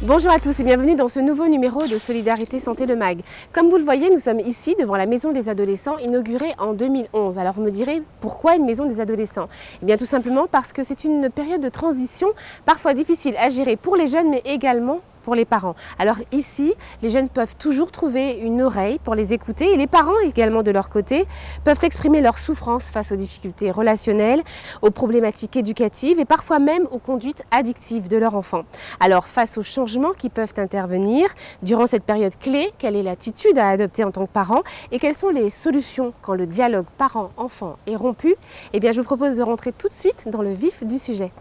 Bonjour à tous et bienvenue dans ce nouveau numéro de Solidarité Santé Le Mag. Comme vous le voyez, nous sommes ici devant la Maison des Adolescents inaugurée en 2011. Alors vous me direz, pourquoi une Maison des Adolescents? Eh bien tout simplement parce que c'est une période de transition parfois difficile à gérer pour les jeunes mais également pour les parents. Alors ici, les jeunes peuvent toujours trouver une oreille pour les écouter et les parents également de leur côté peuvent exprimer leur souffrance face aux difficultés relationnelles, aux problématiques éducatives et parfois même aux conduites addictives de leur enfant. Alors face aux changements qui peuvent intervenir durant cette période clé, quelle est l'attitude à adopter en tant que parent et quelles sont les solutions quand le dialogue parent-enfant est rompu? Eh bien je vous propose de rentrer tout de suite dans le vif du sujet.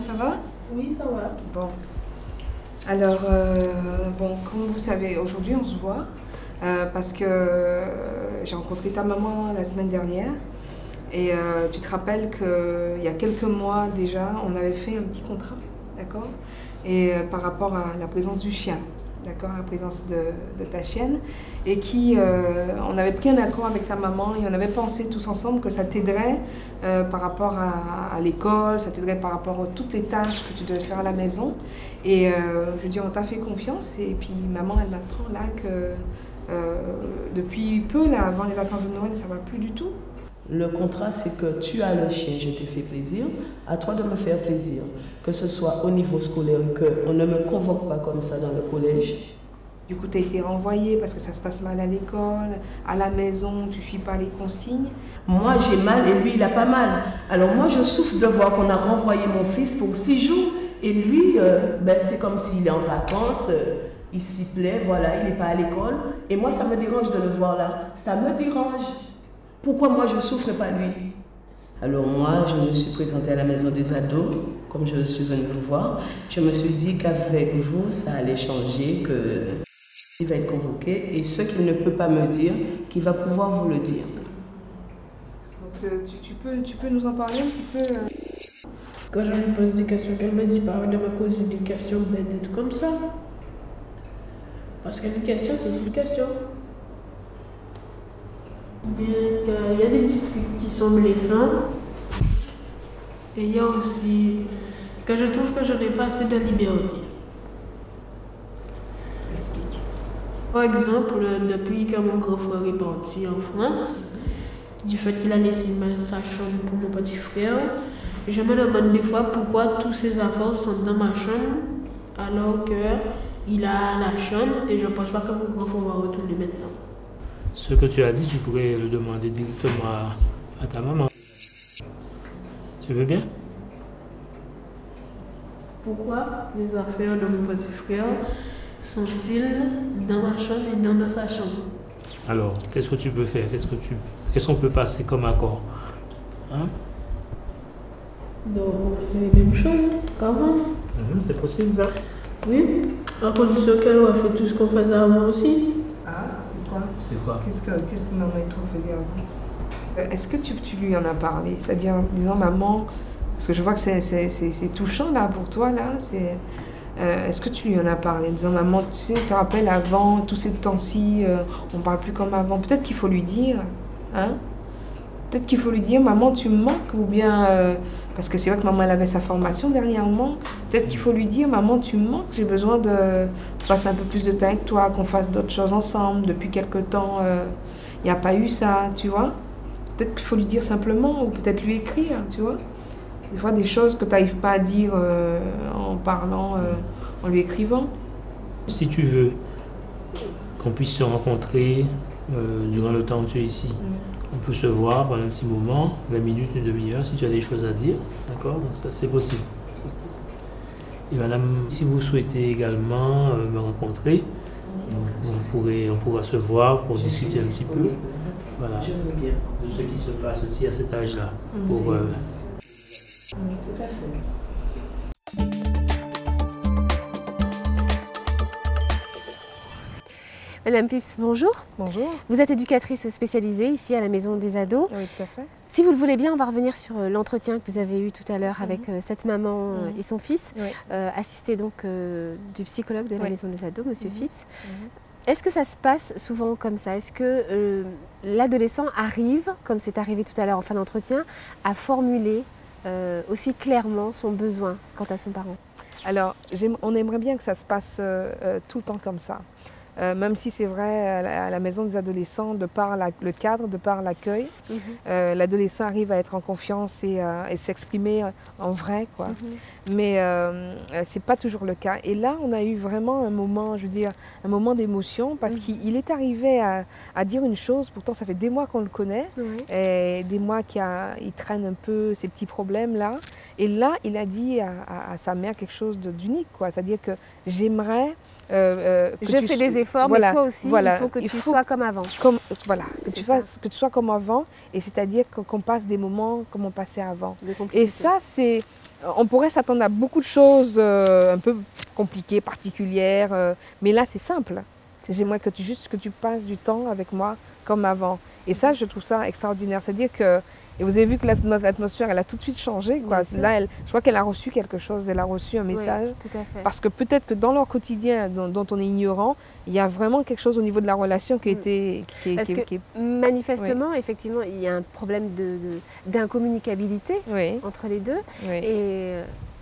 Ça va? Oui, ça va. Bon. Alors, comme vous savez, aujourd'hui on se voit parce que j'ai rencontré ta maman la semaine dernière et tu te rappelles qu'il y a quelques mois déjà, on avait fait un petit contrat, d'accord? Et par rapport à la présence du chien, d'accord? La présence de ta chienne et on avait pris un accord avec ta maman et on avait pensé tous ensemble que ça t'aiderait par rapport à l'école, ça t'aiderait par rapport à toutes les tâches que tu devais faire à la maison. Et je veux dire, on t'a fait confiance et puis maman, elle m'apprend là que depuis peu, là, avant les vacances de Noël, ça va plus du tout. Le contrat, c'est que tu as le chien, je t'ai fait plaisir, à toi de me faire plaisir. Que ce soit au niveau scolaire, qu'on ne me convoque pas comme ça dans le collège. Du coup, tu as été renvoyée parce que ça se passe mal à l'école, à la maison, tu ne suis pas les consignes. Moi, j'ai mal et lui, il a pas mal. Alors moi, je souffre de voir qu'on a renvoyé mon fils pour 6 jours. Et lui, c'est comme s'il est en vacances, il s'y plaît, voilà, il n'est pas à l'école. Et moi, ça me dérange de le voir là. Ça me dérange. Pourquoi moi, je ne souffre pas lui? Alors moi, je me suis présentée à la maison des ados, comme je suis venue vous voir. Je me suis dit qu'avec vous, ça allait changer, qu'il va être convoqué. Et ce qu'il ne peut pas me dire, qu'il va pouvoir vous le dire. Donc tu peux nous en parler un petit peu Quand je lui pose des questions, qu'elle me dit pas de me poser des questions bêtes et tout comme ça. Parce qu'une question, c'est une question. Bien qu'il y a des petits trucs qui sont blessants. Et il y a aussi que je trouve que je n'ai pas assez de liberté. Explique. Par exemple, depuis que mon grand frère est parti en France, du fait qu'il a laissé sa chambre pour mon petit frère, je me demande des fois pourquoi tous ces affaires sont dans ma chambre alors qu'il a la chambre et je ne pense pas que mon grand frère va retourner maintenant. Ce que tu as dit, tu pourrais le demander directement à ta maman. Tu veux bien? Pourquoi les affaires de mon petit frère sont-ils dans ma chambre et dans sa chambre? Alors, qu'est-ce que tu peux faire? Qu'est-ce qu'on peut passer comme accord? Hein? Donc, c'est les mêmes choses qu'avant. C'est possible, là? Oui, à condition qu'elle aurait fait tout ce qu'on faisait avant aussi. Ah, c'est quoi? C'est quoi? Qu'est-ce que maman et toi faisiez avant? Est-ce que tu lui en as parlé? C'est-à-dire en disant maman, parce que je vois que c'est touchant là pour toi là. Est-ce que tu lui en as parlé en disant maman, tu sais, tu te rappelles avant, tous ces temps-ci, on ne parle plus comme avant. Peut-être qu'il faut lui dire, hein? Peut-être qu'il faut lui dire maman, tu me manques ou bien parce que c'est vrai que maman elle avait sa formation dernièrement. Peut-être qu'il faut lui dire maman, tu me manques, j'ai besoin de passer un peu plus de temps avec toi, qu'on fasse d'autres choses ensemble. Depuis quelque temps, il n'y a pas eu ça, tu vois. Peut-être qu'il faut lui dire simplement ou peut-être lui écrire, tu vois. Des fois, des choses que tu n'arrives pas à dire en parlant, en lui écrivant. Si tu veux qu'on puisse se rencontrer durant le temps où tu es ici, on peut se voir pendant un petit moment, 20 minutes, une demi-heure, si tu as des choses à dire. D'accord? Donc ça, c'est possible. Et madame, si vous souhaitez également me rencontrer, on pourra se voir pour discuter un petit peu. Voilà. Je veux bien. De ce qui se passe aussi à cet âge-là. Pour, tout à fait. Madame Pips, bonjour. Bonjour. Vous êtes éducatrice spécialisée ici à la Maison des Ados. Oui, tout à fait. Si vous le voulez bien, on va revenir sur l'entretien que vous avez eu tout à l'heure avec cette maman et son fils, Oui. assisté donc du psychologue de la Oui. Maison des Ados, Monsieur Phipps. Est-ce que ça se passe souvent comme ça? Est-ce que l'adolescent arrive, comme c'est arrivé tout à l'heure en fin d'entretien, à formuler aussi clairement son besoin quant à son parent? Alors, on aimerait bien que ça se passe tout le temps comme ça. Même si c'est vrai à la maison des adolescents, de par le cadre, de par l'accueil, l'adolescent arrive à être en confiance et s'exprimer en vrai, quoi. Mais c'est pas toujours le cas. Et là, on a eu vraiment un moment, je veux dire, un moment d'émotion parce qu'il est arrivé à dire une chose. Pourtant, ça fait des mois qu'on le connaît, et des mois qu'il traîne un peu ces petits problèmes là. Et là, il a dit à sa mère quelque chose d'unique, quoi. C'est-à-dire que j'aimerais je fais des efforts, voilà, mais toi aussi, voilà, il faut que tu sois comme avant. Voilà, que tu sois comme avant, et c'est-à-dire qu'on passe des moments comme on passait avant. Et ça, on pourrait s'attendre à beaucoup de choses un peu compliquées, particulières, mais là, c'est simple. J'aimerais que tu passes du temps avec moi comme avant. Et ça, je trouve ça extraordinaire. C'est-à-dire que, et vous avez vu que l'atmosphère, elle a tout de suite changé, quoi. Là, je crois qu'elle a reçu quelque chose, elle a reçu un message. Oui, tout à fait. Parce que peut-être que dans leur quotidien, dont on est ignorant, il y a vraiment quelque chose au niveau de la relation qui était... Manifestement, effectivement, il y a un problème d'incommunicabilité entre les deux.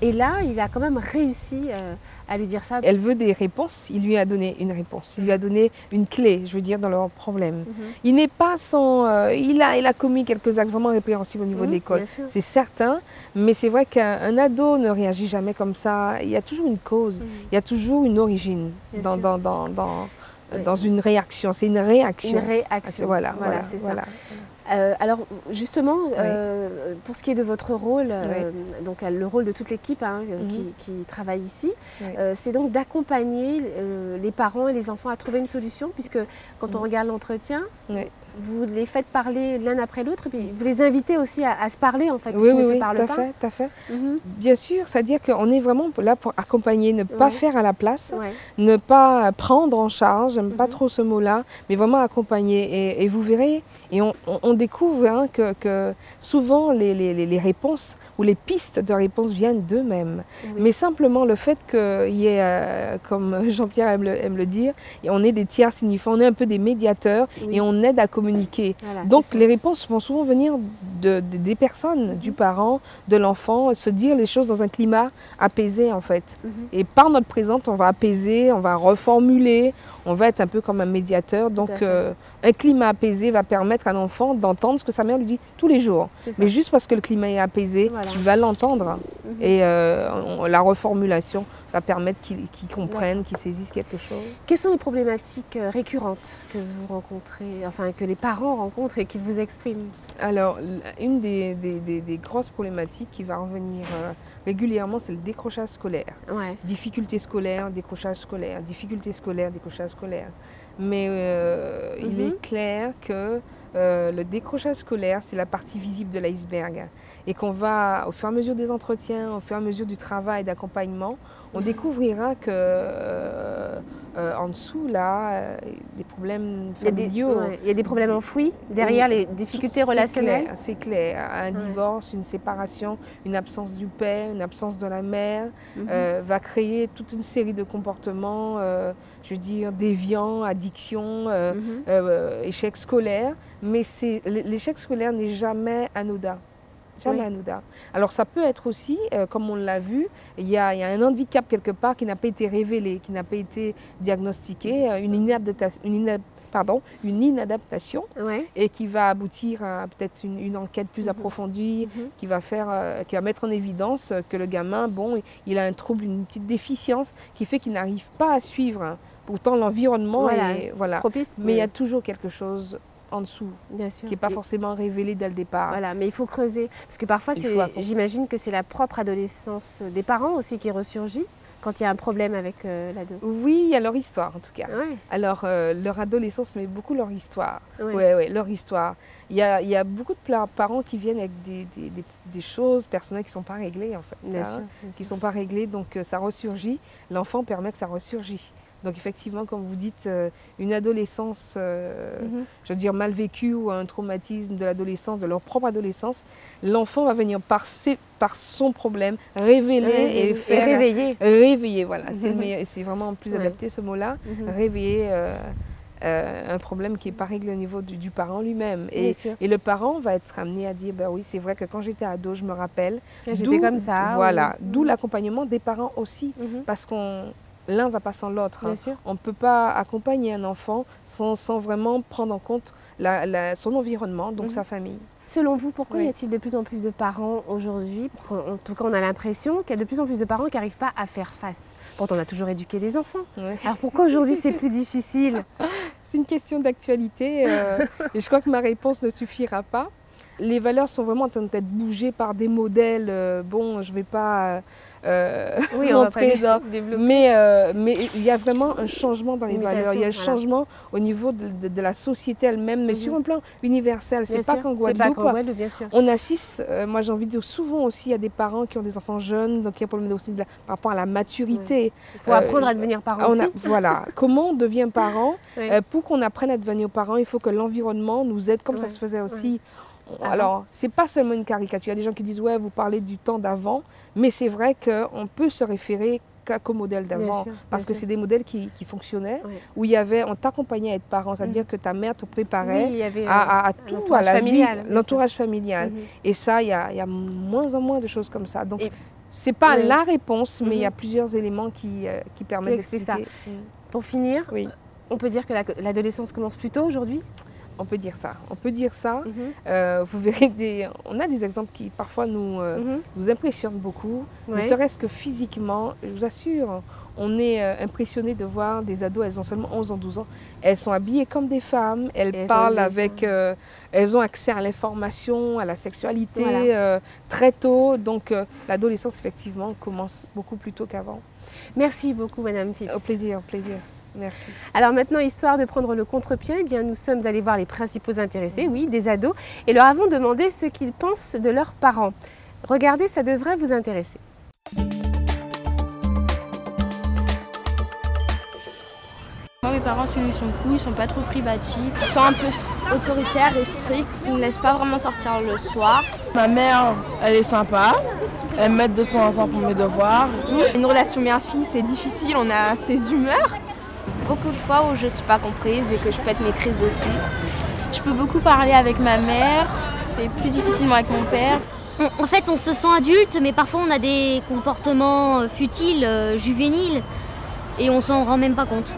Et là, il a quand même réussi à lui dire ça. Elle veut des réponses, il lui a donné une réponse. Il lui a donné une clé, je veux dire, dans leur problème. Il n'est pas sans... il a commis quelques actes vraiment répréhensibles au niveau de l'école, c'est certain. Mais c'est vrai qu'un ado ne réagit jamais comme ça. Il y a toujours une cause, il y a toujours une origine dans une réaction. C'est une réaction. Une réaction. Voilà, c'est ça. Alors justement, pour ce qui est de votre rôle, donc le rôle de toute l'équipe qui travaille ici, c'est donc d'accompagner les parents et les enfants à trouver une solution, puisque quand on regarde l'entretien, vous les faites parler l'un après l'autre, puis vous les invitez aussi à se parler en fait. Oui, tout à fait. Bien sûr, c'est-à-dire qu'on est vraiment là pour accompagner, ne pas faire à la place, ne pas prendre en charge, j'aime pas trop ce mot-là, mais vraiment accompagner. Et vous verrez, et on découvre que souvent les réponses ou les pistes de réponse viennent d'eux-mêmes. Mais simplement le fait qu'il y ait, comme Jean-Pierre aime le dire, et on est des tiers signifiants, on est un peu des médiateurs et on aide à communiquer. Voilà, donc les réponses vont souvent venir des personnes, du parent, de l'enfant, se dire les choses dans un climat apaisé en fait. Et par notre présence, on va apaiser, on va reformuler, on va être un peu comme un médiateur. Donc un climat apaisé va permettre à l'enfant d'entendre ce que sa mère lui dit tous les jours. Mais juste parce que le climat est apaisé, il va l'entendre. Et la reformulation va permettre qu'il comprenne, qu'il saisisse quelque chose. Quelles sont les problématiques récurrentes que vous rencontrez, enfin que les parents rencontrent et qu'ils vous expriment? Alors, une des grosses problématiques qui va revenir régulièrement, c'est le décrochage scolaire. Difficultés scolaires, décrochage scolaire, difficultés scolaires, décrochage scolaire. Mais il est clair que le décrochage scolaire, c'est la partie visible de l'iceberg. Et qu'on va, au fur et à mesure des entretiens, au fur et à mesure du travail d'accompagnement, on découvrira que en dessous, là, des problèmes familiaux. Il y a des problèmes enfouis derrière les difficultés relationnelles. C'est clair. Un divorce, une séparation, une absence du père, une absence de la mère va créer toute une série de comportements, je veux dire, déviants, addictions, échecs scolaires. Mais l'échec scolaire n'est jamais anodin. Jamais anodin. Alors ça peut être aussi, comme on l'a vu, il y a un handicap quelque part qui n'a pas été révélé, qui n'a pas été diagnostiqué, une inadaptation et qui va aboutir à peut-être une enquête plus approfondie, qui va mettre en évidence que le gamin, il a un trouble, une petite déficience qui fait qu'il n'arrive pas à suivre. Pourtant l'environnement est propice, mais il y a toujours quelque chose en dessous, qui n'est pas forcément révélé dès le départ. Voilà, mais il faut creuser. Parce que parfois, j'imagine que c'est la propre adolescence des parents aussi qui ressurgit quand il y a un problème avec l'ado. Oui, il y a leur histoire en tout cas. Alors, leur adolescence, mais beaucoup leur histoire. Leur histoire. Il y a beaucoup de parents qui viennent avec des choses personnelles qui ne sont pas réglées en fait. Qui ne sont pas réglées, donc ça ressurgit. L'enfant permet que ça ressurgit. Donc effectivement, comme vous dites, une adolescence, je veux dire, mal vécue ou un traumatisme de l'adolescence, de leur propre adolescence, l'enfant va venir par son problème révéler et faire... réveiller. Réveiller, voilà. C'est vraiment plus adapté ce mot-là. Réveiller un problème qui n'est pas réglé au niveau du parent lui-même. Et le parent va être amené à dire, ben oui, c'est vrai que quand j'étais ado, je me rappelle. J'étais comme ça. Voilà, d'où l'accompagnement des parents aussi. Parce qu'on... L'un va pas sans l'autre. On ne peut pas accompagner un enfant sans vraiment prendre en compte son environnement, donc sa famille. Selon vous, pourquoi y a-t-il de plus en plus de parents aujourd'hui? En tout cas, on a l'impression qu'il y a de plus en plus de parents qui n'arrivent pas à faire face. Pourtant, on a toujours éduqué les enfants. Alors pourquoi aujourd'hui c'est plus difficile? C'est une question d'actualité et je crois que ma réponse ne suffira pas. Les valeurs sont vraiment en train d'être bougées par des modèles. Bon, je ne vais pas rentrer dans... Mais il y a vraiment un changement dans les valeurs. Il y a un changement au niveau de la société elle-même, mais sur un plan universel. C'est pas qu'en Guadeloupe. On assiste, moi j'ai envie de dire souvent aussi, à des parents qui ont des enfants jeunes, donc il y a un problème aussi par rapport à la maturité. Il faut apprendre à devenir parent aussi. Voilà, comment on devient parent? Pour qu'on apprenne à devenir parent, il faut que l'environnement nous aide, comme ça se faisait aussi. Alors, ce n'est pas seulement une caricature. Il y a des gens qui disent « ouais, vous parlez du temps d'avant », mais c'est vrai qu'on peut se référer qu'au modèle d'avant, parce que c'est des modèles qui fonctionnaient, où il y avait, on t'accompagnait à être parent, c'est-à-dire que ta mère te préparait à tout, à la vie, l'entourage familial. Et ça, il y a moins en moins de choses comme ça. Donc, ce n'est pas la réponse, mais il y a plusieurs éléments qui permettent d'expliquer ça. Pour finir, on peut dire que l'adolescence commence plus tôt aujourd'hui? On peut dire ça. On peut dire ça. Vous verrez, on a des exemples qui parfois nous impressionnent beaucoup, ne serait-ce que physiquement. Je vous assure, on est impressionné de voir des ados, elles ont seulement 11 ans, 12 ans. Elles sont habillées comme des femmes, elles parlent avec... elles ont accès à l'information, à la sexualité très tôt. Donc l'adolescence, effectivement, commence beaucoup plus tôt qu'avant. Merci beaucoup, Madame Phipps. Au plaisir, au plaisir. Merci. Alors maintenant, histoire de prendre le contre-pied, eh bien, nous sommes allés voir les principaux intéressés, des ados, et leur avons demandé ce qu'ils pensent de leurs parents. Regardez, ça devrait vous intéresser. Moi, mes parents, ils sont cool, ils sont pas trop privatifs. Ils sont un peu autoritaires et stricts, ils ne me laissent pas vraiment sortir le soir. Ma mère, elle est sympa, elle m'aide de temps en temps pour mes devoirs et tout. Une relation mère-fille, c'est difficile, on a ses humeurs. Beaucoup de fois où je ne suis pas comprise et que je pète mes crises aussi. Je peux beaucoup parler avec ma mère, mais plus difficilement avec mon père. En fait, on se sent adulte, mais parfois on a des comportements futiles, juvéniles, et on s'en rend même pas compte.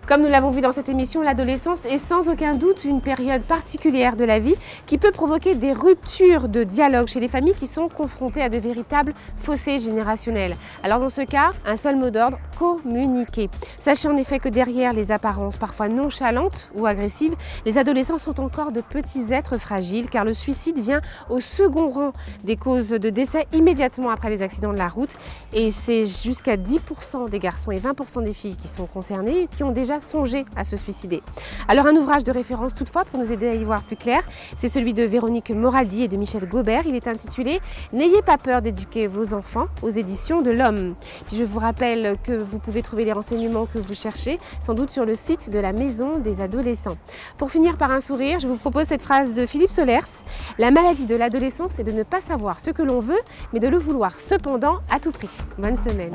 Comme nous l'avons vu dans cette émission, l'adolescence est sans aucun doute une période particulière de la vie qui peut provoquer des ruptures de dialogue chez les familles qui sont confrontées à de véritables fossés générationnels. Alors dans ce cas, un seul mot d'ordre, communiquer. Sachez en effet que derrière les apparences parfois nonchalantes ou agressives, les adolescents sont encore de petits êtres fragiles car le suicide vient au second rang des causes de décès immédiatement après les accidents de la route et c'est jusqu'à 10% des garçons et 20% des filles qui sont concernés et qui ont déjà songé à se suicider. Alors un ouvrage de référence toutefois pour nous aider à y voir plus clair, c'est celui de Véronique Moraldi et de Michel Gobert. Il est intitulé « N'ayez pas peur d'éduquer vos enfants » aux éditions de l'Homme. Puis je vous rappelle que vous pouvez trouver les renseignements que vous cherchez sans doute sur le site de la Maison des Adolescents. Pour finir par un sourire, je vous propose cette phrase de Philippe Solers. « La maladie de l'adolescence est de ne pas savoir ce que l'on veut, mais de le vouloir cependant à tout prix. » Bonne semaine.